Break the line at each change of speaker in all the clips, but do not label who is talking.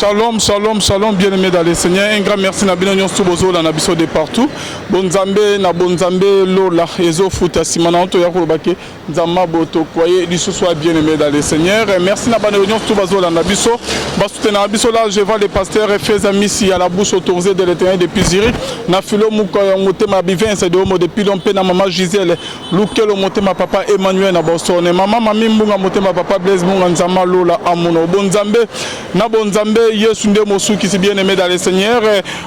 Shalom, shalom, shalom, bien-aimés dans le Seigneur. Un grand merci à Bino Nyonsu Bozo, la Nabiso de partout. Bonzambe, na Bonzambe, Lola, Ezo Futa, Simana, Anto Yakurobake, Zama Boto, Koye, Disso soit bien-aimé dans le Seigneur. Merci à Bino Nyonsu Bozo, la Nabiso. Basouté na Nabiso, là, je vois les pasteurs et faits amis ici à la bouche autorisée de l'éternel depuis Zurich. Na Filo Moukoya, Moutema Bivin, c'est de Homo depuis Lompé, na Maman Gisèle, Loukelo Motema Papa Emmanuel, na Boston, Maman Mami Mbunga Motema Papa Blaise Mbunga Nzama Lola Amuno. Bonzambe, na Bonzambe, Yesunde Moussou qui s'est bien aimé dans le Seigneur.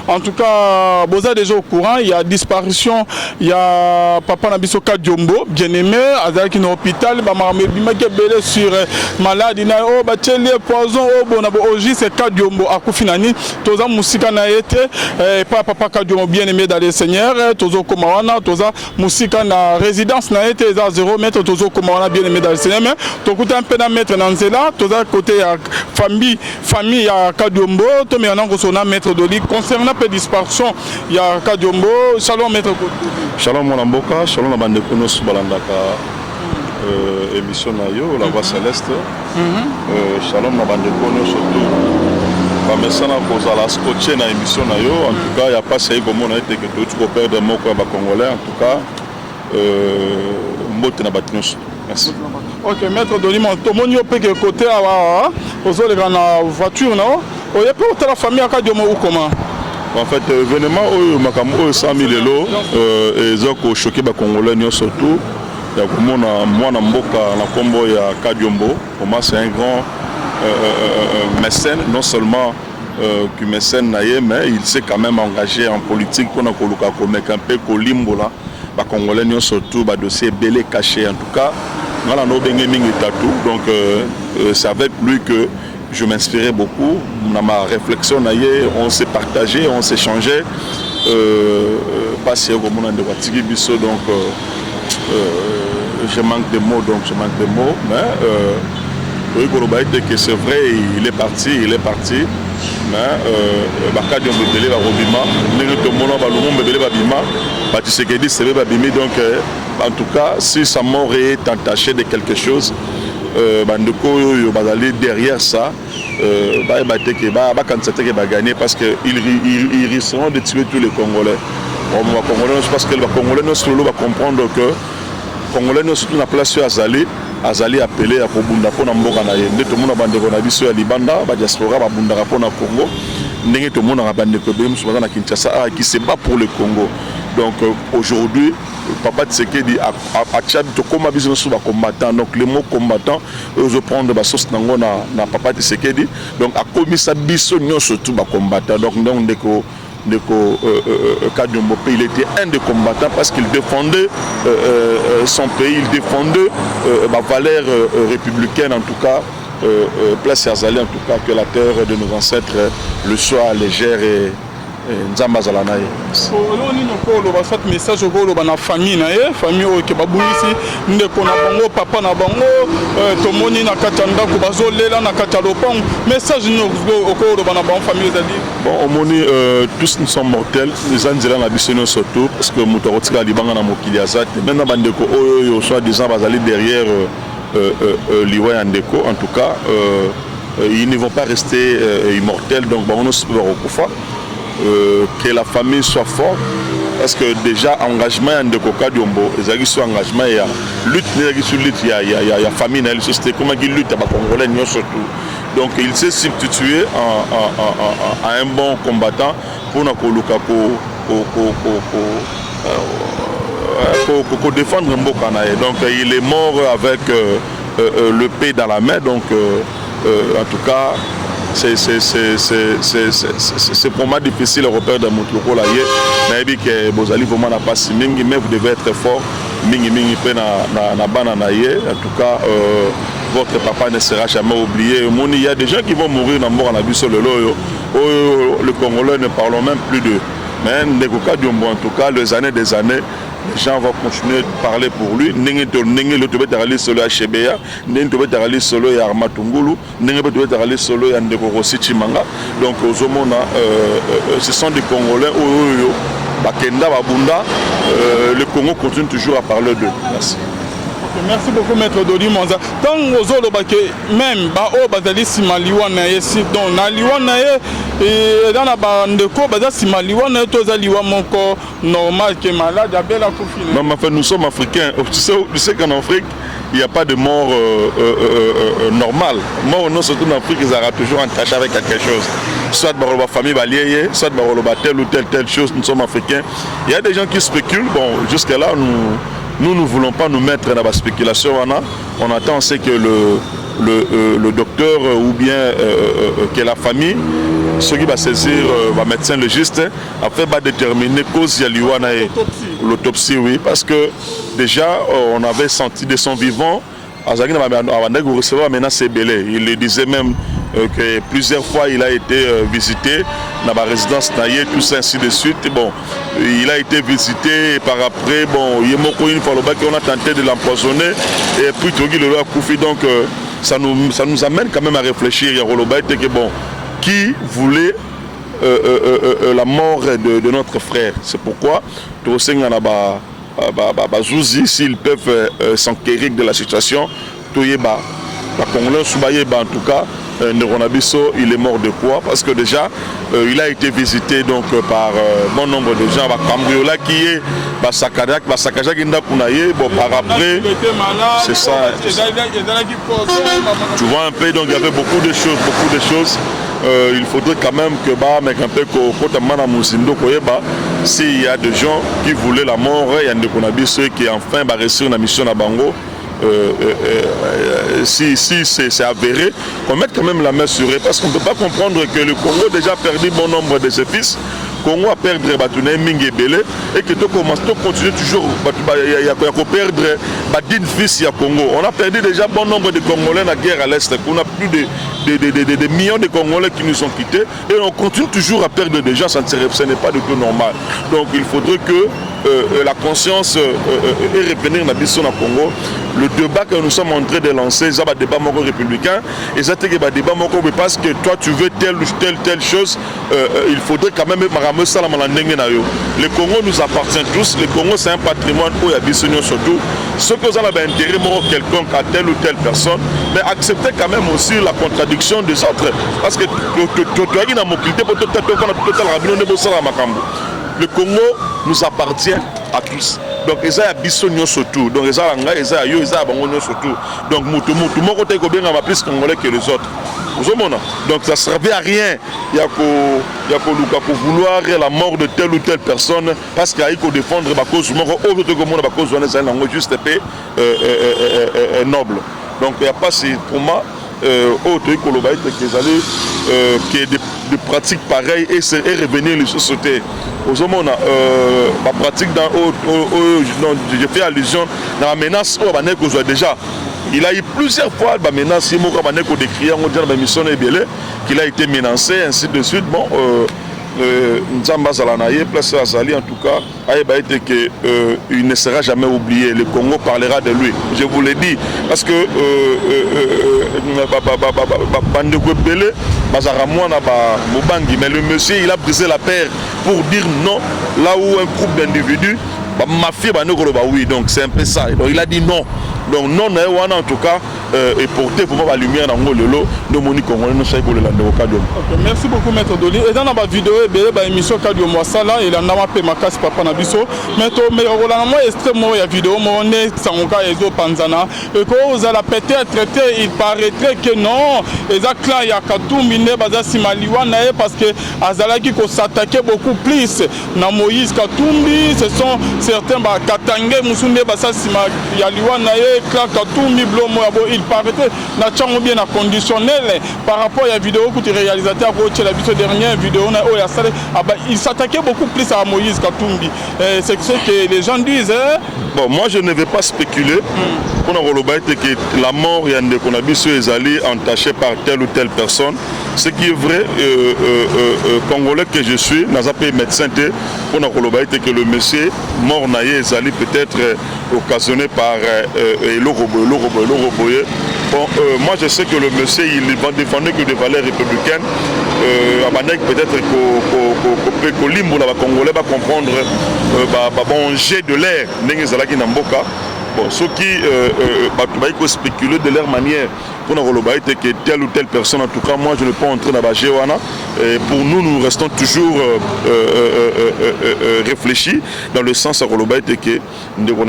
En tout cas, vous êtes déjà au courant, il y a disparition, il y a Papa Nabiso Kadiombo, bien aimé, Azal qui est dans l'hôpital, Bimake sur maladie, oh, Bacheli, poison, oh, Bonabo, Oji, c'est Kadiombo, Akufinani, Toza Moussika na été, Papa Kadiombo bien aimé dans le Seigneur, Tozo Komawana, Toza Moussika na résidence na été, 0 mètre, Tozo Komawana bien aimé dans le Seigneur, mais Tokuta un peu dans maître Nanzela, Toza côté famille, il y a Kadiombo, Tomé Anangosona, maître Doli. Concernant la disparition, il y a Kadiombo. Shalom, maître Doli.
Shalom, mon amboka. Shalom, la bande de Konos Balandaka. Émission Nayo, la voix céleste. Shalom, la bande de Konos surtout. Comme ça, on a la scotché dans l'émission Nayo. En tout cas, il n'y a pas ça comme on a été que tout le père de mon Congolais. En tout cas, Mbote na Batinos. Merci.
Ok, maître Doli, tout le monde peut côté aux la voiture, non? Il y a pas la famille à Kadiombo ou comment?
En fait, événement où 100 000 euros et ils ont choqué les Congolais surtout. Il y a moi na mboka na kombo ya Kadiombo. Pour moi, c'est un grand mécène, non seulement que mécène naïe, mais il s'est quand même engagé en politique pour nous mettre un peu Kolimbola. Les Congolais surtout, le dossier belé caché en tout cas. Donc c'est avec lui que je m'inspirais beaucoup. Dans ma réflexion, on s'est partagé, on s'est changé. Pas si donc je manque de mots, mais que c'est vrai, il est parti. Mais donc en tout cas, si sa mort est entachée de quelque chose, derrière ça, gagner parce qu'ils risqueront de tuer tous les Congolais. Parce que les Congolais va comprendre que les Congolais ne sont pas place sur Azali appelé à Kobunda pour Namboka na Yende. Tout le monde a bandé qu'on a vu sur Libanda, la diaspora va bunda pour na Congo. N'est tout le monde a bandé que Bim soit dans Kinshasa qui se bat pour le Congo. Donc aujourd'hui, Papa Tshisekedi a Tchad to comme business sur combattant. Donc les mots combattant, ils prendre la sauce nango na Papa Tshisekedi. Donc a commis sa biso surtout ba combattant. Donc Kadiombo, il était un des combattants parce qu'il défendait son pays, il défendait ma valeur républicaine en tout cas, place Azali en tout cas, que la terre de nos ancêtres le soit légère et Nzamba Zalanaye.
On message au na famille famille qui babulisi ndeko na bango papa na bango tomoni na katanda ko bazolela na katalopang message au bana bango famille zali.
Bon omoni tous nous sommes mortels les anzela na biso surtout parce que mutokotika libanga na mokili azat maintenant bandeko oyo soit disant bazali derrière Liwa Ndeko en tout cas ils ne vont pas rester immortels donc on se va que la famille soit forte parce que déjà engagement de Kadiombo les agis sur engagement il y a lutte il y a famille dans la société comment il lutte à Congolais surtout donc il s'est substitué à un bon combattant pour défendre Mboka donc il est mort avec le paix dans la main donc en tout cas c'est pour moi difficile le repère de mon locaux là mais que Bozali vraiment n'a pas si mingi mais vous devez être fort mingi na banana en tout cas votre papa ne sera jamais oublié il y a des gens qui vont mourir dans mort en abus sur le loyo le Congolais ne parlons même plus d'eux mais Ndeko Kadiombo en tout cas des années les gens vont continuer de parler pour lui. N'engé le tobet d'arali solo à Chebeya, n'engé le tobet d'arali solo à Armatungulu, n'engé le tobet d'arali solo à Ndeko Rossi Chimanga. Donc aux homona, ce sont des Congolais. Bakenda Babunda, le Congo continue toujours à parler d'eux. Merci.
Merci beaucoup, Maître Doli Monza. Tant que même Bazali Simaliwana, donc Naliwana, et dans la bande de co, Bazali Simaliwana, Tozaliwa, mon corps normal qui est malade, Abela Koufine.
Non, mais enfin, nous sommes africains. Tu sais qu'en Afrique, il n'y a pas de mort normale. Mort, non, surtout en Afrique, ils auront toujours attaché avec quelque chose. Soit dans la famille baliée, soit dans telle ou telle chose. Nous sommes africains. Il y a des gens qui spéculent. Bon, jusqu'à là, nous ne voulons pas nous mettre dans la spéculation. On attend, c'est que le docteur ou bien que la famille, ceux qui va saisir, va médecin légiste, après va déterminer cause de l'autopsie, oui, parce que déjà on avait senti de son vivant, il le disait même que plusieurs fois il a été visité dans ma résidence naïe, tout ça ainsi de suite. Et bon, il a été visité et par après, bon, il y a une fois qu'on a tenté de l'empoisonner et puis Togi le a couffé. Donc ça nous amène quand même à réfléchir. Il y a que bon, qui voulait la mort de notre frère. C'est pourquoi s'ils peuvent s'enquérir de la situation, en tout cas, Neronabiso, il est mort de quoi? Parce que déjà, il a été visité donc, par bon nombre de gens. Cambriola qui est Sakajak, bon, par après, c'est ça. Tu vois un peu, donc il y avait beaucoup de choses. Il faudrait quand même que s'il y a des gens qui voulaient la mort, il y a des Neronabiso qui enfin réussir une mission à Bango. Si c'est avéré, qu'on mette quand même la main sur eux, parce qu'on ne peut pas comprendre que le Congo a déjà perdu bon nombre de ses fils. Congo a perdu Batouné Mingi Belé et que tu continues toujours à perdre Badine fils à Congo. On a perdu déjà bon nombre de Congolais dans la guerre à l'Est. On a plus de millions de Congolais qui nous ont quittés et on continue toujours à perdre des gens. Ce n'est pas du tout normal. Donc il faudrait que la conscience est revenir dans le Congo. Le débat que nous sommes en train de lancer, c'est un débat républicain. Et c'est un débat parce que toi tu veux telle chose, il faudrait quand même le Congo nous appartient tous. Le Congo c'est un patrimoine où il y a surtout. Ce que vous avez intérêt quelconque à telle ou telle personne, mais acceptez quand même aussi la contradiction des autres. Parce que le Congo nous appartient à tous. Donc, ils ont bisogno surtout. Donc, ils ont surtout. Donc, ils plus congolais que les autres. Donc, ça ne servait à rien. Il y a qu'à vouloir la mort de telle ou telle personne parce qu'il y a qu'à défendre la cause juste noble. Donc, il n'y a pas pour moi. Qui est de pratiques pareilles et revenir les sociétés. Ma pratique je fais allusion dans la menace déjà. Il a eu plusieurs fois la menace qu'il a été menacé, ainsi de suite. Bon, Nzamba Zalanaye, place Azali en tout cas, il ne sera jamais oublié. Le Congo parlera de lui. Je vous l'ai dit. Parce que mais le monsieur il a brisé la paire pour dire non là où un groupe d'individus mafia oui, donc c'est un peu ça. Donc il a dit non. Donc non, en tout cas, et porter pour la lumière dans le lot de Monique Congo.
Merci beaucoup, Maître Doli. Et dans la vidéo, l'émission Kadio Mwasala, il a namapé ma casse papa Nabiso. Mais on a extrêmement la vidéo, on est sans cas et Panzana. Et quand vous allez peut-être il paraîtrait que non. Et ça, il y a Katoumine, Simaliwana, parce que Azalaki s'attaquait beaucoup plus. Na Moïse Katumbi, ce sont certains Katangé, Moussoumé, Simaliwana, Katumbi, Blomo, il paraîtrait bien conditionnel par rapport à la vidéo que le réalisateur a la dernière vidéo il s'attaquait beaucoup plus à Moïse Katumbi. C'est ce que les gens disent.
Bon, moi je ne vais pas spéculer. Que la mort qu'on a vu sur les alliés entachée par telle ou telle personne. Ce qui est vrai, congolais que je suis, dans un pays médecin, on a que le monsieur mort naïe Zali peut-être occasionné par l'Oroboye. Bon, moi je sais que le monsieur il va défendre que des valeurs républicaines. Peut-être que les Congolais va comprendre bon jet de l'air. bon, ceux qui vont spéculer de leur manière pour nous que telle ou telle personne, en tout cas moi je ne peux pas entrer dans la Géwana. Pour nous, nous restons toujours réfléchis dans le sens à que nous avons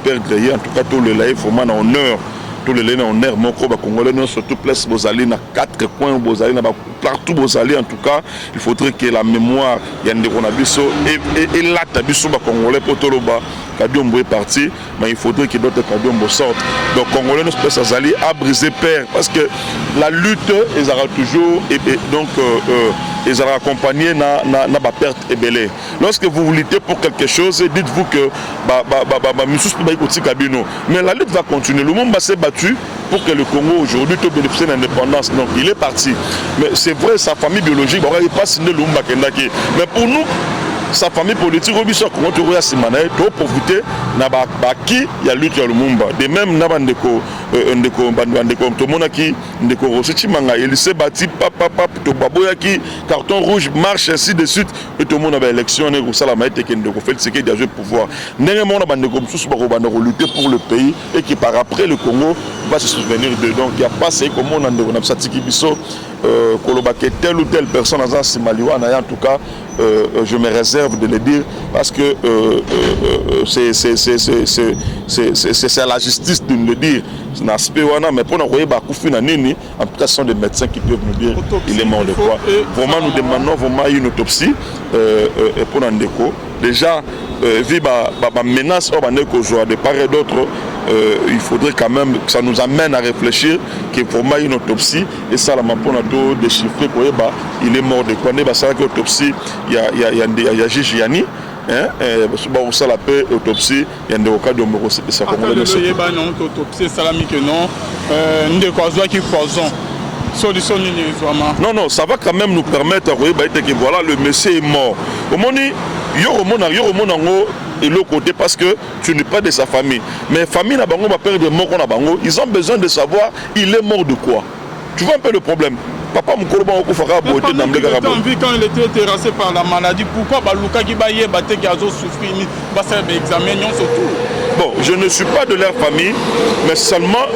perdre, en tout cas tout le live vraiment en honneur. Tous les laines en air, mon Congolais, surtout place Bozali, dans 4 coins Bozali, partout Bozali, en tout cas, il faudrait que la mémoire, il y a des Ronabiso et là, Tabiso Congolais, Potoloba, Kadiombo est parti, mais il faudrait que d'autres Kadiombo sortent. Donc, Congolais, nous place Azali a brisé père, parce que la lutte, ils auront toujours, et donc, ils auront accompagné na perte et belé. Lorsque vous luttez pour quelque chose, dites-vous que, mais la lutte va continuer. Le monde va se battu pour que le Congo aujourd'hui bénéficie de l'indépendance. Donc il est parti. Mais c'est vrai, sa famille biologique, il n'est pas signé le Lumba Kendaki. Mais pour nous, sa famille politique, comment tu vois Simanaï, tu as profité qui y a lutte à Lumumba. De même, Nabandeko, tout le monde qui Ndeko Rosetimanga, il s'est bâti, papa, tout Baboyaki, carton rouge, marche ainsi de suite, et tout le monde avait élection, et ça la maître qui Ndeko fait ce qui a joué pouvoir. Néanmoins, Nabandeko lutter pour le pays et qui par après le Congo va se souvenir de. Donc il n'y a pas ce comme on a dit, Satiki Bisso, Kolobake, telle ou telle personne dans Simaliwa, en tout cas, je me réserve de le dire parce que c'est à la justice de me le dire. Mais pour nous en tout cas, ce sont des médecins qui peuvent nous dire il est mort de quoi. Vraiment, nous demandons vraiment une autopsie pour Ndeko. Déjà, vu la menace de part et d'autre, il faudrait quand même que ça nous amène à réfléchir qu'il faut une autopsie et ça, la pour déchiffrer il est mort de quoi. C'est que l'autopsie, il y a Gigi Yani. Ça la paix autopsie il y a des cas de mort aussi ça comme le
autopsie salami que non ndeko qui poison solution
non ça va quand même nous permettre que voilà le monsieur est mort au moment et l'autre côté parce que tu n'es pas de sa famille mais famille n'a pas perdre mort qu'on a bango ils ont besoin de savoir il est mort de quoi tu vois un peu le problème. Papa Moukolba Okufara beauté dans le Garabo.
Quand il était terrassé par la maladie, pourquoi Baluka qui baillait batté gazo souffrir ni passer examen surtout.
Bon, je ne suis pas de leur famille, mais seulement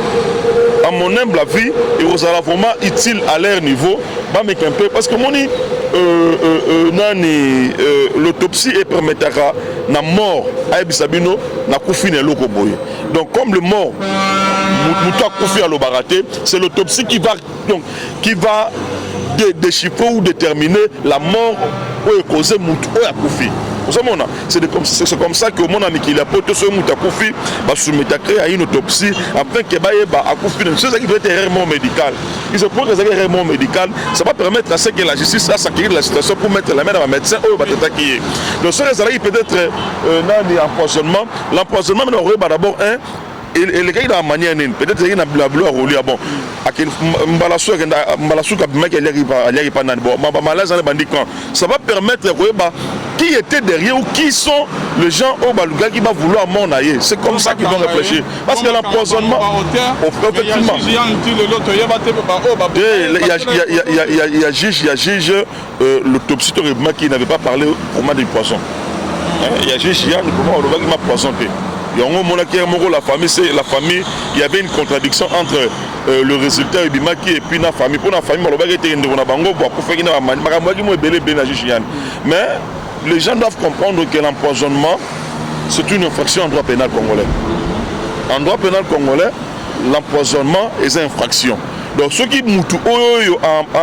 à mon humble avis, et aux vraiment utile à leur niveau, un peu parce que mon l'autopsie permettra la mort à Ebisabino na kufine lokoboye. Donc comme le mort c'est l'autopsie qui va déchiffrer ou déterminer la mort ou causer Moutou à Koufi. C'est comme ça que mon ami qui a porté ce Moutou à Koufi va soumettre à une autopsie après qu'il a Koufi. C'est ça qui peut être erreur médicale. Il se peut que c'est erreur médicale. Ça va permettre à ce que la justice va s'acquérir de la situation pour mettre la main dans un médecin ou va t'attaquer. Donc ce qui peut être un empoisonnement. L'empoisonnement, on aurait d'abord un. Et les gars, il a une manière, peut-être qu'il y a une blabla au lit. Bon, ça va permettre qui était derrière ou qui sont les gens au Baluga qui va vouloir m'en aller. C'est comme ça qu'ils vont réfléchir. Parce que l'empoisonnement, effectivement, il y a juge l'autopsie qui n'avait pas parlé au moment du poisson. Il y a juge qui m'a poisonné. La famille, il y avait une contradiction entre le résultat du Maki et puis la famille. Pour la famille, mais les gens doivent comprendre que l'empoisonnement, c'est une infraction en droit pénal congolais. En droit pénal congolais, l'empoisonnement est une infraction. Donc ceux qui ont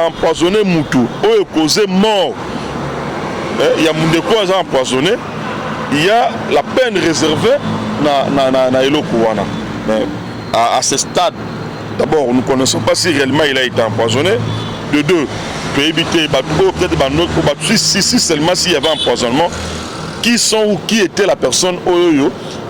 empoisonné Moutou, ont causé mort, il y a Moundeko qui a empoisonné, il y a la peine réservée à ce stade. D'abord, nous ne connaissons pas si réellement il a été empoisonné. De deux, peut éviter peut-être si seulement s'il y avait empoisonnement, qui sont ou qui était la personne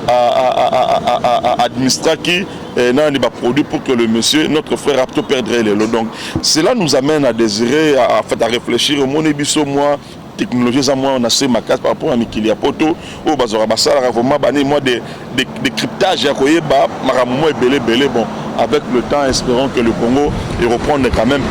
à administrer qui n'a pas produit pour que le monsieur, notre frère, apte perdrait les lots. Donc, cela nous amène à désirer, à réfléchir au monébiso moi. Technologies à moi on a fait ma case par rapport à Mikilia Poto au bazora basala vraiment bané moi des cryptages à koye ba maramomo et belé bon avec le temps espérons que le Congo il reprendre quand même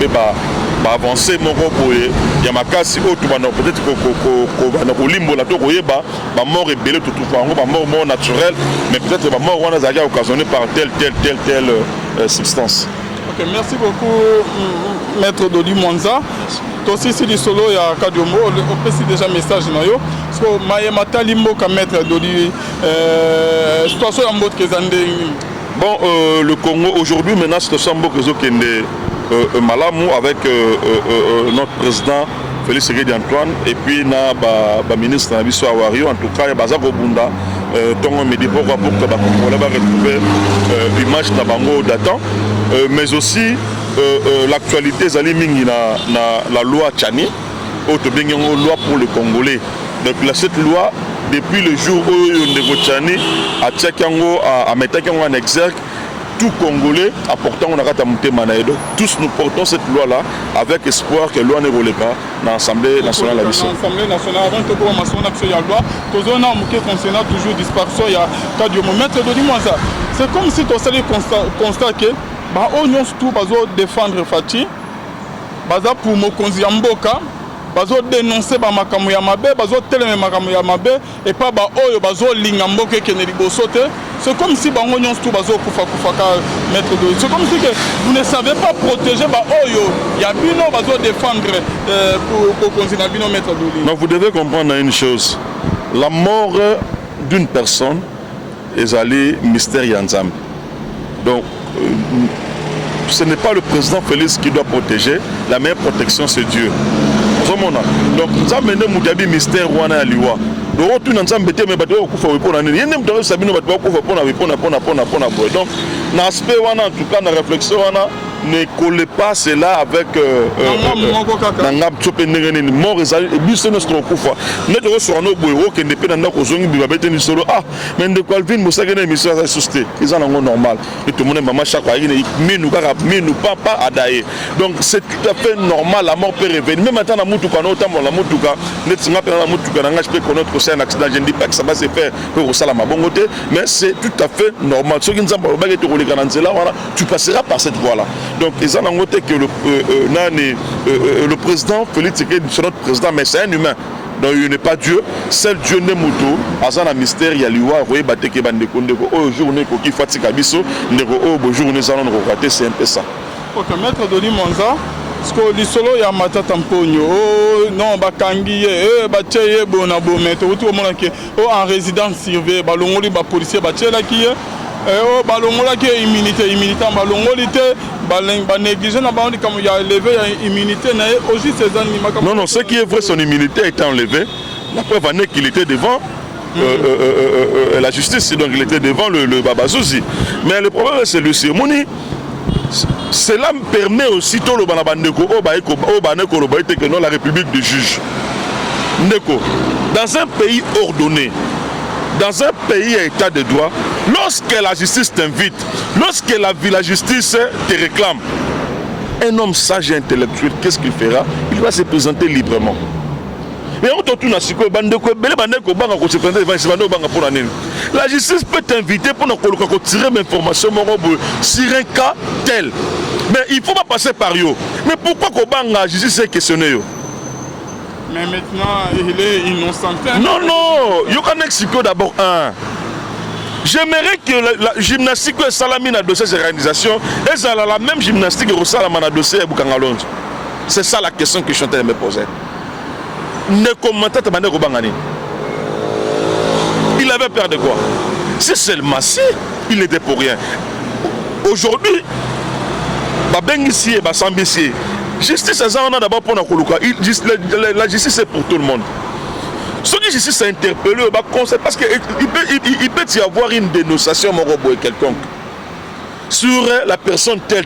avancé moko boye ya makasi o tubana peut-être ko limbo la to koyeba ba mort ebele tout bango ba mort naturel mais peut-être ba mort wana zaga occasionné par telle substance.
OK, merci beaucoup maître Dodi Mwanza. Aussi si solo ya Kadiomo on peut déjà message na yo parce que maye matali mboka maître Dodi situation ya mboka kezande.
Bon, le Congo aujourd'hui maintenant c'est un mboka ezokende Malamou avec notre président Félix Tshisekedi Antoine et puis na ba ministre na biso Awario en tout cas ya bazako bunda tongo me dit pourquoi pour que ba Congolais va retrouver l'image na bango datant mais aussi l'actualité zali mingi na la loi Tchani auto bengi loi pour le Congolais. Donc cette loi depuis le jour où Ndeko Tchani a tchakango a metakango en exergue tout Congolais apportant on a ratamouté manaï. Donc tous nous portons cette loi là avec espoir que loi ne roule pas dans l'Assemblée nationale la mission.
L'Assemblée nationale avant que pour maçon action ya loi toujours na muké concernant toujours disparition ya Kadiomo maître Dodi Mwanza. C'est comme si tu allais constater ba onions tout bazo défendre Fati baza pour mokonzi ya mboka bazo dénoncer ba makambo ya mabe bazo telema makambo ya mabe et pas ba oyo bazo linga mboka ke ne liboso te. C'est comme si ba onions tout bazo kufa ka maître Dodi. C'est comme si que vous ne savez pas protéger ba oyo ya bino bazo défendre pour continuer bino maître Dodi.
Non, vous devez comprendre une chose. La mort d'une personne est allée mystère Yanzam. Donc ce n'est pas le président Félix qui doit protéger, la meilleure protection c'est Dieu. Donc nous avons mené Moudabi mystère Wana Liwa. Donc tout nous avons bêté mais bateau kufa wepona nini. Yende mtaro sabino bateau kufa pona wepona. Donc dans l'aspect Wana en tout cas dans la réflexion Wana ne collez pas cela avec Nangab Tchopé Nengenini mort et bis notre kufa. Net sur nos boyaux qui ne peut pas kozongi bibabete ni solo ah mais de Calvin Moussagene mission à susciter. Ils en ont normal. Et tout le monde maman chaque fois il nous papa adaye. Donc c'est tout à fait normal la mort peut revenir. Même maintenant la mutuka notamment la mutuka net singa pe la mutuka nanga je peux connaître que c'est un accident je ne dis pas que ça va se faire pour ça la mabongote mais c'est tout à fait normal. Ce qui nous a pas été relié dans cela voilà tu passeras par cette voie là. Donc ils ont noté que le président Félix Tshisekedi c'est notre président mais c'est un humain. Donc il n'est pas Dieu, seul Dieu n'est moto. Azana mystère il y a liwa roye bateke bande kondeko au journée ko ki fatika biso ndeko au journée ça on raté c'est un peu ça.
OK maître Dodi Mwanza parce que lisolo ya matata mponyo oh non bakangi batye bona bo maître tout mona ke oh en résidence surveillée balongoli ba policier batela ki oh balongola ki immunité balongoli te ba négliger na ba comme il a levé immunité na aussi ces animaux.
Non ce qui est vrai son immunité a été enlevée. La preuve en est qu'il était devant la justice donc il était devant le Babazouzi. Mais le problème c'est le cérémonie. Cela me permet aussi tout le banabandeko que non la République de juge. Ndeko, dans un pays ordonné, dans un pays à état de droit, lorsque la justice t'invite, lorsque la justice te réclame, un homme sage et intellectuel, qu'est-ce qu'il fera? Il va se présenter librement. Mais on tourne à ce que la justice peut t'inviter pour tirer mes informations sur un cas tel. Mais il ne faut pas passer par eux. Mais pourquoi la justice est questionnée?
Mais maintenant, il est innocent.
Non, il y a un expliquer d'abord un. J'aimerais que la gymnastique et Salamine a dossier ces réalisations et la même gymnastique et Salamine a dossier Boukangalonge. C'est ça la question que je suis en train de me poser. Il avait peur de quoi? C'est seulement si il n'était pour rien. Aujourd'hui, ici et Sambici. Justice, on a d'abord pour la justice c'est pour tout le monde. Ce qui justice s'est interpellé, parce qu'il peut y avoir une dénonciation quelconque sur la personne telle.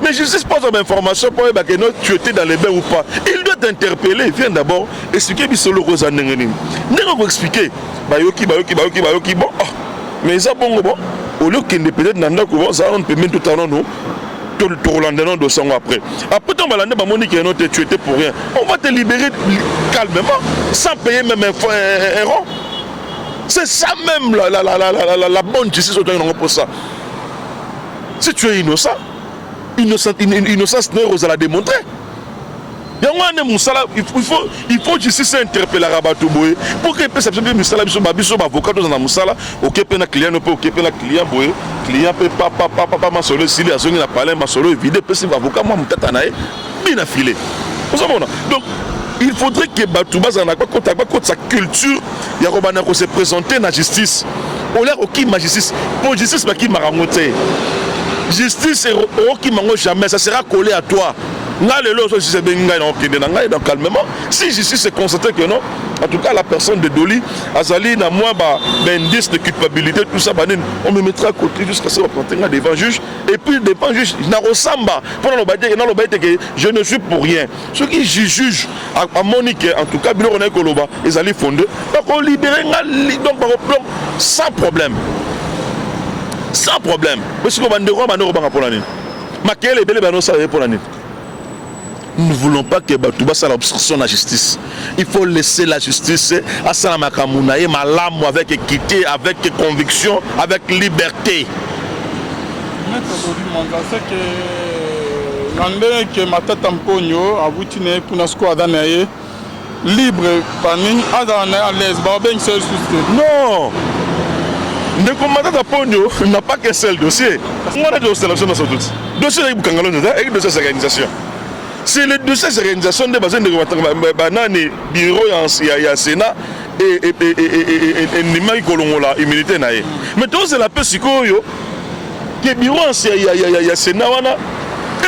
Mais justice pose une information pour que tu étais dans les bains ou pas. Il doit t'interpeller. Il vient d'abord expliquer Bissolo Rosa Nengenim. Nengenim expliquer. Bayoki. Bon. Mais ça, bon. Au lieu qu'il ne peut être dans le ça, on peut même tout à l'heure, nous. Tout le de son après. Après, tu étais pour rien. On va te libérer calmement, sans payer même un rond. C'est ça même la bonne justice pour ça. Si tu es innocent, innocence aux à la démontrer. Il faut justice interpeller la rabat pour que puisse absorber misala biso avocat dans la musala OK pena client no OK pena client boy client peut pas ma solo si les na parler ma solo évidé peut avocat moi mutata nae bien affilé. Donc il faudrait que Batouba en a pas contre sa culture ya robana ko se présenter na justice au l'air OK ma justice pour justice ba qui marangote justice au qui mango jamais ça sera collé à toi. Calmement. Si justice est constaté que non, en tout cas la personne de Doli, Azali n'a moins d'indice de culpabilité, tout ça, on me mettra à côté jusqu'à ce qu'on prenne devant juge. Et puis devant juge, je ne suis pour rien. Ceux qui jugent à Monique, en tout cas, ils allaient fonder, on libérer sans problème. Sans problème. Parce que nous ne voulons pas que Batouba soit l'obstruction de la justice. Il faut laisser la justice à Salamakамуnaye, malam avec équité, avec conviction, avec liberté.
Maître Dodi Monza, c'est que l'année que Matata Mpogno a voulu pour nous adanaye libre, panin, à l'aise, barben seul souci.
Non. Le commandant Mpogno n'a pas qu'un seul dossier. On a des dossiers dans ce dossier de Bukangalo et de ces organisations. C'est le dossier de l'organisation de bassin de banane bureau ya Sénat et Nimai Kolongola immunité nae. Mais tout c'est la peste sikoyo que bureau ya Sénat wana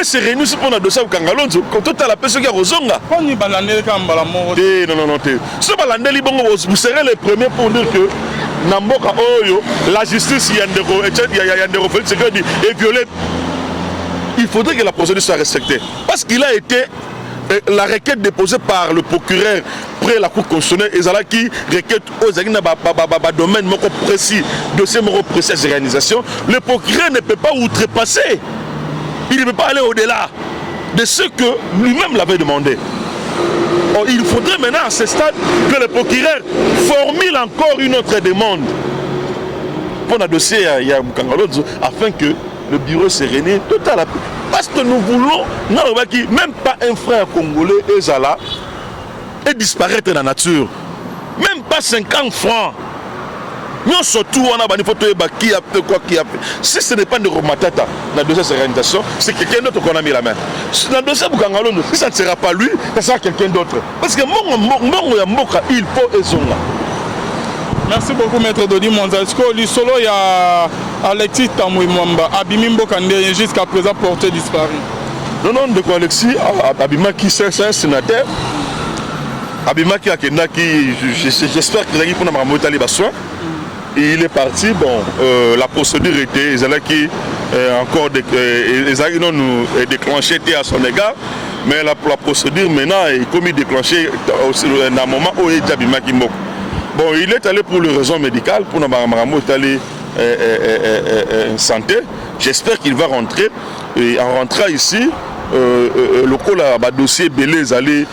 et se réunit pour le dossier Kangalonzo quand tout la peste qui a rozonga.
Quand ni balandé kambala mo.
Non. Ce balandé li bongo vous serez les premiers pour dire que Namboka Oyo la justice yandero est violée. Il faudrait que la procédure soit respectée. Parce qu'il a été la requête déposée par le procureur près la Cour constitutionnelle et Zala qui requête aux domaine précis, dossier précis de réalisation. Le procureur ne peut pas outrepasser. Il ne peut pas aller au-delà de ce que lui-même l'avait demandé. Or, il faudrait maintenant à ce stade que le procureur formule encore une autre demande pour le dossier afin que le bureau se réunit total. Parce que nous voulons, même pas un frère congolais Ezala et disparaître dans la nature. Même pas 50 francs. Nous surtout on a une photo qui a fait quoi qui a fait. Si ce n'est pas de Romatata dans le dossier de réalisation, c'est quelqu'un d'autre qu'on a mis la main. Dans le dossier Bukangalo, si ça ne sera pas lui, ça sera quelqu'un d'autre. Parce que il faut Ezonga.
Merci beaucoup, Maître Dodi Monza. Solo, il y a Alexis Tamouimwamba, Abimimbo Kande, jusqu'à présent porté disparu.
Non, de quoi Alexis, Abimaki, c'est un sénateur. Abimaki, j'espère qu'il a eu pour la soin. Il est parti, bon, la procédure était, qui encore déclenché à son égard, mais la procédure maintenant est comme déclenchée dans un moment où il est Abimaki Moko. Bon, il est allé pour les raisons médicales, pour Namaramamo, il est allé en santé. J'espère qu'il va rentrer. Et en rentrant ici, le dossier Belé allé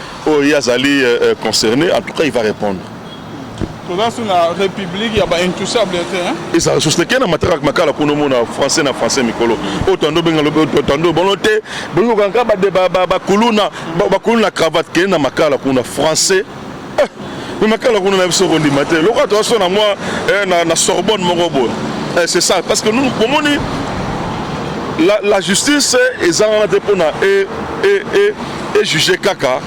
concerné, en tout cas, il va répondre.
Dans la République, il y a une intouchable.
Et ça, je sais qu'il y a un matériel français na français mikolo. Autant de volonté, kuluna cravate qui est na makala kuna français. C'est ça, parce que nous, la justice est jugée caca.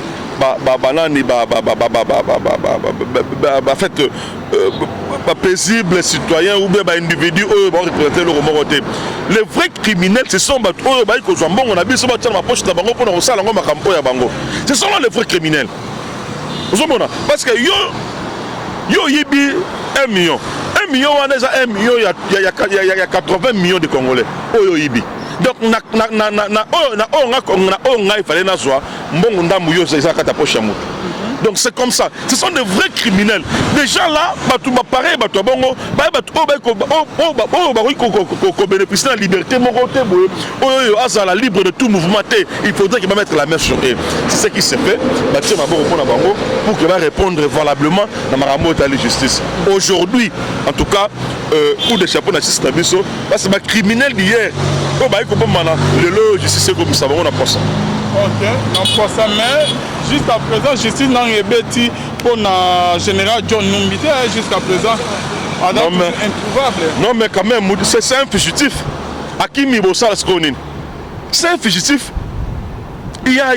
Paisible citoyen ou bien individu représenter le remorté. Les vrais criminels, ce sont ce sont là les vrais criminels. Parce que yo yibi 1 million. 1 million, il y a 80 millions de Congolais. Yo yibi. Donc, il fallait que Donc c'est comme ça. Ce sont des vrais criminels. Des gens là, pareil, bénéficier de la liberté, la libre de tout mouvement. Il faudrait qu'il va mettre la main sur eux. C'est ce qui s'est fait. Pour qu'il va répondre valablement dans la justice. Aujourd'hui, en tout cas, coup de chapeau dans le système, c'est un criminel d'hier. Le justice c'est comme ça, on a pas ça.
Ok, non pas ça, mais jusqu'à présent, justice dans les bêtis pour le général John Numbité jusqu'à présent.
Non mais,
introuvable.
Non mais quand même, c'est un fugitif. Akimi Bossal Skonin. C'est un fugitif. Il y a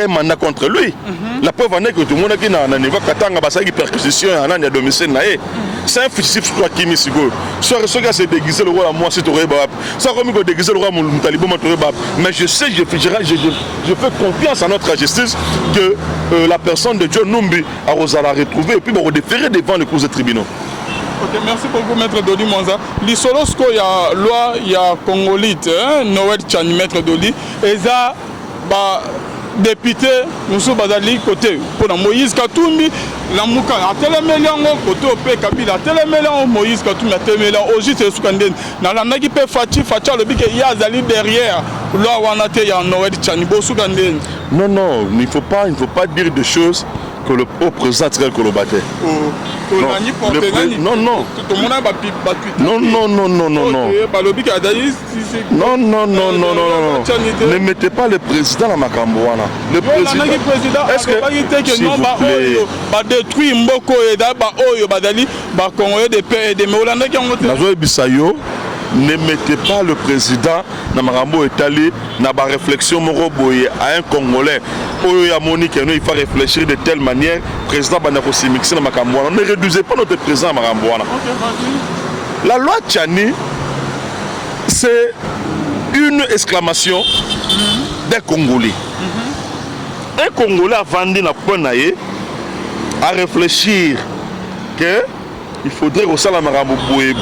un mandat contre lui. La preuve en est que tout le monde qui n'a pas niveau Katanga, bah ça y perquisition, il y a domicile. C'est un fugitif sur toi Kimi Sigo. Ce gars s'est déguisé le roi à moi, c'est au Rebab. Ça comme il déguisé le roi à mon talibou, mais je sais, je fais confiance à notre justice que la personne de John Numbi a la retrouver et puis va redéférer devant les cours des tribunaux.
Ok, merci beaucoup, Maître Doli Monza. L'Isolosco, il y a loi, il y a Congolite, Noël Tchani, Maître Doli, et ça, député, nous sommes bazali côté pour Moïse Katumbi, la Mouka, à Télémélian, côté au P. Kabila, à Télémélian, Moïse Katumbi, à Télémélian, au J. Soukanden, dans la Nagipe Fati, Fatia, le bic, il y a Zali derrière, loi Wanate, il y a Noël Tchani, Soukanden.
Non, il ne faut pas dire des choses que le président Tirel Kolobaté. Non, ne mettez pas le président à Makambouana. Le président.
Est-ce que non, va détruire Mboko et d'abord Congolais de paix et de Méolanda qui ont
voté. Ne mettez pas le président Namarambo Etali na ba réflexion moroboye à un Congolais. Il faut réfléchir de telle manière. Président Banako Simixé na Makambouana. Ne réduisez pas notre président Makambouana. La loi Tchani, c'est une exclamation d'un Congolais. Un Congolais a vendu la ponaye à réfléchir que il faudrait au Salamarambo boye.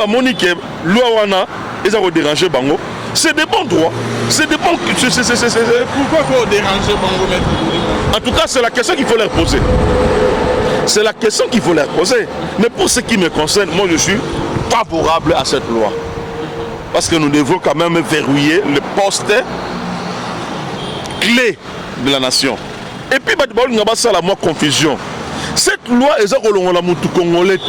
Monique, Louawana, ils ont dérangé Bango. C'est des bons droits. C'est des bons.
Pourquoi il faut déranger Bango, Maître?
En tout cas, c'est la question qu'il faut leur poser. C'est la question qu'il faut leur poser. Mais pour ce qui me concerne, moi je suis favorable à cette loi. Parce que nous devons quand même verrouiller le poste clé de la nation. Et puis, il y a la confusion. Cette loi est Congolais.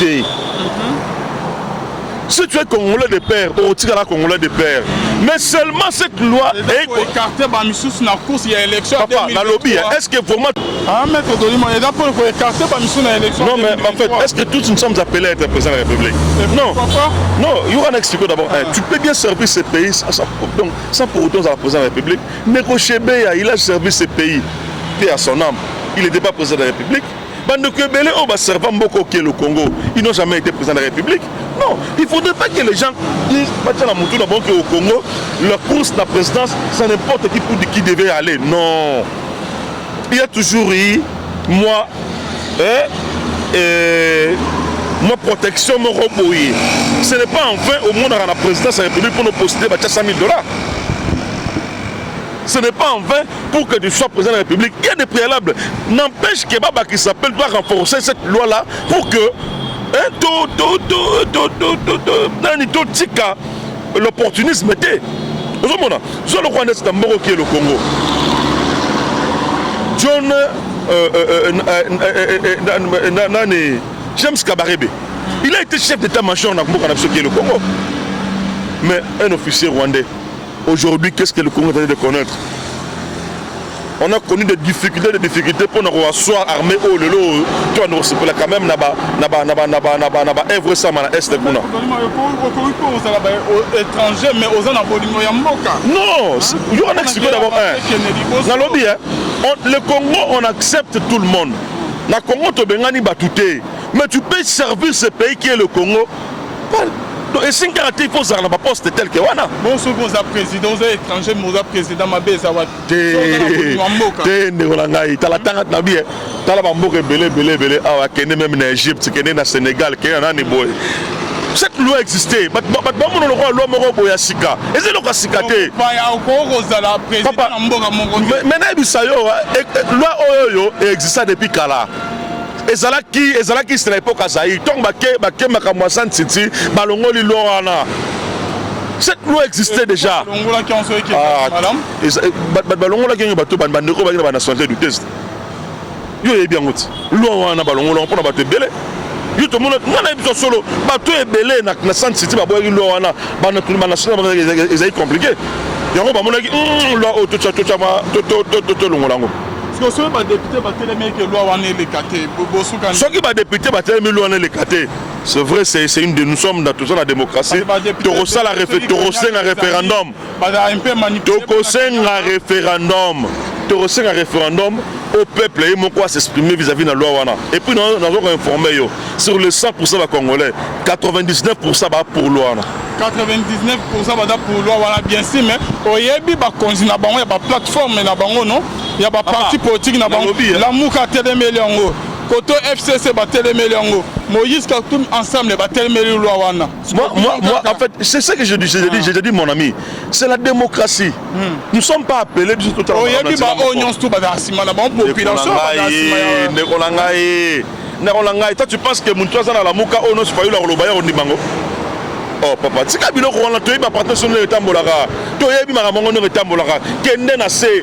Si tu es Congolais de père, tu es Congolais de père. Mais seulement cette loi est
écarté par Missous dans la course, il y a élection.
Papa, dans le lobby, est-ce que vraiment.
Ah, Maître Dolima, il y a pour écarter par Missous dans l'élection.
Non, mais en fait, est-ce que tous nous sommes appelés à être président de la République? Non. Non, il y aura un expliqué d'abord. Tu peux bien servir ce pays sans pour autant être président de la République. Mais Rochebea, il a servi ce pays. Paix à son âme. Il n'était pas président de la République. Bandekebele, servant Mboko qui est le Congo, ils n'ont jamais été président de la République. Non, il ne faudrait pas que les gens disent qu'au Congo, leur course de la présidence, c'est n'importe qui devait aller. Non. Il y a toujours eu, moi, protection, mon robot. Ce n'est pas enfin au monde à la présidence de la République pour nous posséder $100 000. Ce n'est pas en vain pour que tu sois président de la République. Il y a des préalables. N'empêche que Baba qui s'appelle doit renforcer cette loi-là pour que l'opportunisme était. Vous savez, je le crois que c'est un Moro qui est le Congo. John James Kabarebe. Il a été chef d'état-major dans le Congo. Mais un officier rwandais. Aujourd'hui, qu'est-ce que le Congo est en train de connaître? On a connu des difficultés pour nous asseoir armés au lelo. Toi, nous sommes quand même là-bas, œuvre ça, à l'est de Kuna. Non, il y aura un expliqué d'abord. Dans le lobby, le Congo, on accepte tout le monde. Le Congo, tu es mais tu peux servir ce pays qui est le Congo. Et si il faut faire la poste tel que wana.
Bon, ce que vous avez président, vous avez étranger, vous avez président, ma belle, ça va.
T'es la tanga de la vie. T'as la bambouk belé. Ah, qui est même en Égypte, qui est en Sénégal, qui est en Aniboy. Cette cette loi existait. Maintenant, loi moko boya sika. Et c'est le cas sika te. Maintenant, bisayo loi oyo existe depuis kala. Ezalaki c'est l'époque azaï. Tant baké makamwasan titi balongoli loi ana. Cette loi existait déjà. Balongola qui est bateau bandeko ba na nationalité du test. Yo est bien route. Loi wana balongola on ba te belé. Yo to mona na biso solo bateau est belé na centre city ba boyi loi wana ba na tout national est compliqué. Yango ba mona ki loi auto chama to longola ngo.
Parce que les députés qui loi wana les caté
ceux qui va député loi wana les caté. C'est vrai, c'est une de nous sommes dans toute la démocratie. Torosa la référendum. Torosa un référendum au peuple et mon quoi s'exprimer vis-à-vis de la loi wana. Et puis nous avons informé sur les 100% des Congolais, 99% va pour loi wana.
99% va pour loi wana bien sûr mais oyebi ba konzi na bango ya ba plateforme na bango non, il y a ba parti politique na bango. La muka telemeli yango. Koto FCC ba telemeli yango. Moïse Katum ensemble ba telemeli loi wana.
Moi en fait c'est ça que je dis, j'ai dit mon ami, c'est la démocratie. Nous sommes pas appelés du tout à l'heure.
Oyebi ba onions tout ba sima na bango population ba
sima. Toi tu penses que Mountou Azana la muka ono se fayu la rolobaya on dimango. Oh papa, si kabilo ko wana toyebi ba partir sur le tambolaka. Toyebi maramongo no tambolaka. Kende na se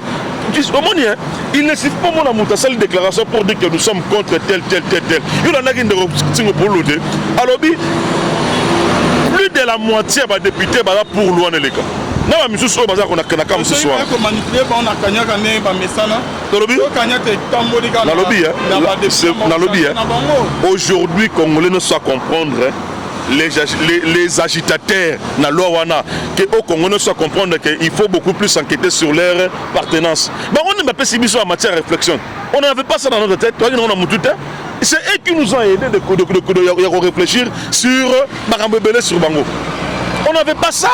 il ne suffit pas mon amour une déclaration pour dire que nous sommes contre tel. Il y en a qui ne pour l'autre. Alors, plus de la moitié des députés pour loi. Non, mais je suis aujourd'hui, Congolais ne soit comprendre. Les agitateurs na loi wana que au Congo ne soit comprendre qu'il faut beaucoup plus enquêter sur leur appartenance. Bah on n'a pas si bien en matière de réflexion. On n'avait pas ça dans notre tête. C'est eux qui nous ont aidé de réfléchir sur Barambebele sur Bango. On n'avait pas ça.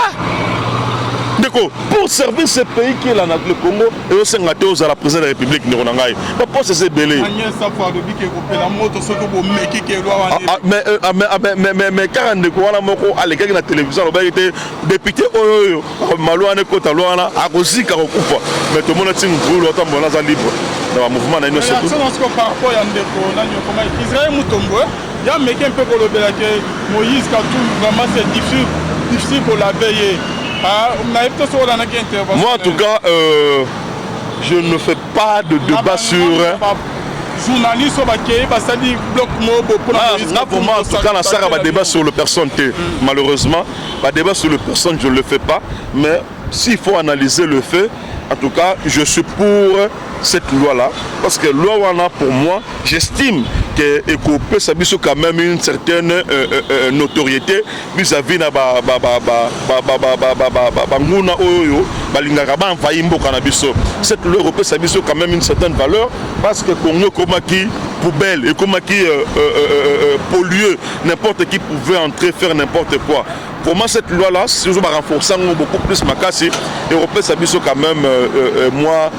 Pour servir ce pays qui est là, le Congo, et aussi à la présidence de la République, nous avons pas c'est belé. Mais 40 quoi, à l'écart de la télévision, on a été député Malouane Kota Loana, à Rosi Karokufa. Mais tout le monde a dit que nous libre. Dans le mouvement, on a une
par rapport à Israël Moutombo, il y a un peu pour le Moïse Katou, vraiment c'est difficile pour la veiller.
Moi en tout cas, je ne fais pas de débat sur...
Journaliste,
pour moi, en tout cas, ça va débat sur le personne. Malheureusement, le débat sur le personne, je ne le fais pas. Mais s'il faut analyser le fait, en tout cas, je suis pour cette loi-là. Parce que loi wana pour moi, j'estime que ECOP ça a quand même une certaine notoriété vis-à-vis de cette loi européenne ça a quand même une certaine valeur parce que Congo comme qui poubelle et comme qui pollueux, n'importe qui pouvait entrer faire n'importe quoi. Pour moi, cette loi-là, si je vais renforcer beaucoup plus ma casse, européen, ça a quand même, moi,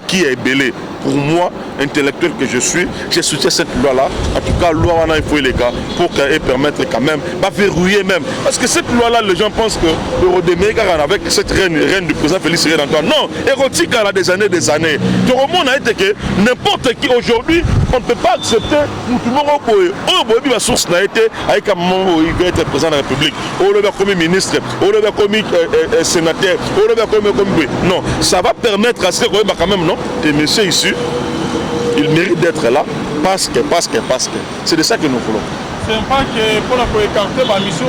qui est belé. Pour moi, intellectuel que je suis, j'ai soutenu cette loi-là. En tout cas, loi, il faut les gars, pour qu'elle permette quand même, verrouiller même. Parce que cette loi-là, les gens pensent que le Rodémé, avec cette reine du président Félix Antoine, non, érotique, elle a des années. Tout le monde a été que n'importe qui aujourd'hui, on ne peut pas accepter, tout le monde a source n'a été avec un moment où il veut être président de la République. On le comme ministre, on le comme sénateur, on le comme non, ça va permettre à ce que quand même, non, des messieurs issus. Il mérite d'être là parce que. C'est de ça que nous voulons.
C'est pas que pour la écarter ma mission,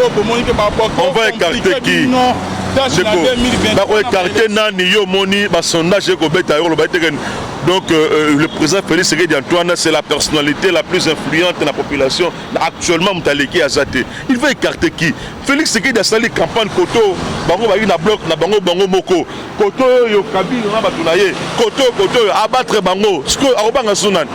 on va écarter qui? On va écarter Nani Yomoni, sondage donc le président Félix Antoine, c'est la personnalité la plus influente de la population actuellement Moutaleki Azate. Il va écarter qui? Félix Sekedi a sali campagne Koto, Bango Bayi na bloc na Bango Moko. Koto yo Kabila na Batunaye. Koto abattre Bango. Ce que Arobanga Sunan.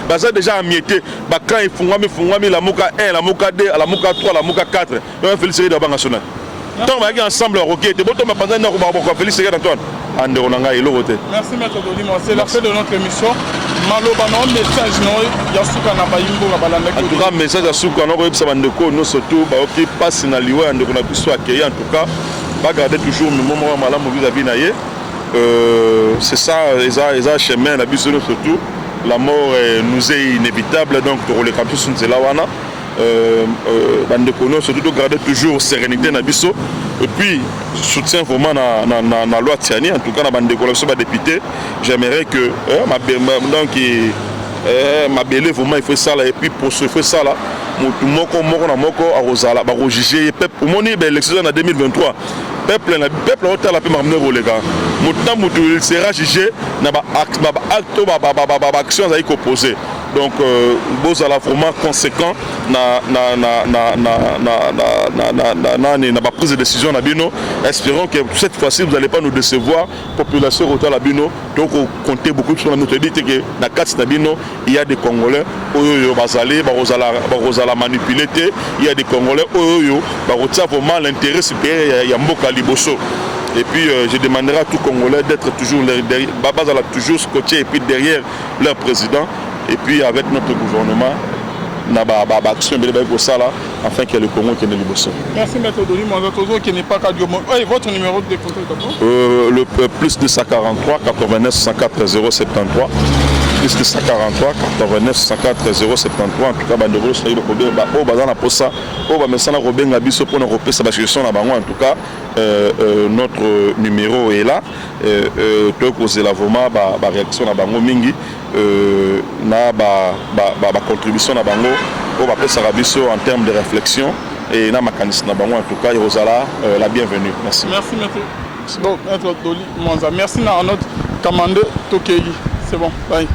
Baza déjà amiété. Bakan Fungami la Moka 1, la Moka 2, la Moka 3, la Moka 4. Félix Sekedi Abanga Sunan. tant que ensemble OK te boto mapanza na ko ba Félix Sekeda Antoine ande on nga elo côté.
Merci maître Dolimo, c'est la fin de notre émission. Maloba non message non yasuka na bayimbo na balanda.
En tout cas message yasuka na ko yebisa bandeko no surtout ba OK passe na liwa ande na biso accueillir en tout cas pas garder toujours le moment malamu vis-à-vis na ye. C'est ça les chemin la biso surtout la mort nous est inévitable donc pour les campus nous là wana bandeko no surtout garder toujours sérénité na biso et puis soutien vraiment na loi Tiani en tout cas na bandeko la biso ba député j'aimerais que donc ma belle vraiment il faut ça là et puis pour ce fait ça là moko na moko arozala ba rejuger peuple moni ba élection en 2023 peuple hôtel la pe marmner les gars mutam mutu sera jugé na ba acte ba action za opposé donc bozala vraiment conséquent na prise de décision na bino. Espérons que cette fois-ci vous n'allez pas nous décevoir population hôtel la bino donc comptez beaucoup sur notre dit que na carte na bino il y a des Congolais oyo bazali ba manipuler, il y a des Congolais oyo ba vraiment l'intérêt supérieur ya mboka liboso. Et puis je demanderai à tout Congolais d'être toujours derrière, toujours scotché et puis derrière leur président. Et puis avec notre gouvernement, na action pour ça là, afin que le Congo qui est liboso.
Merci maître Dolimo, qui n'est pas Kadiomo. Votre numéro de contact d'abord.
Le plus 243 89 104 073. Plus 243 89 104 073. En tout cas, bandeko soyez robé au bazana pour ça. Au ba mesana robé ngabiso pour nous repasser la gestion na bango en tout cas. Notre numéro est là. Toi causer la vraiment ba réaction na bango mingi. Na ba contribution na bango au ba pesa rabiso en termes de réflexion et na mécanisme na bango en tout cas Rosala la bienvenue. Merci.
Merci maître. Bon, maître Doli Mwanza. Merci à notre commandeur Tokei. C'est bon. Bye.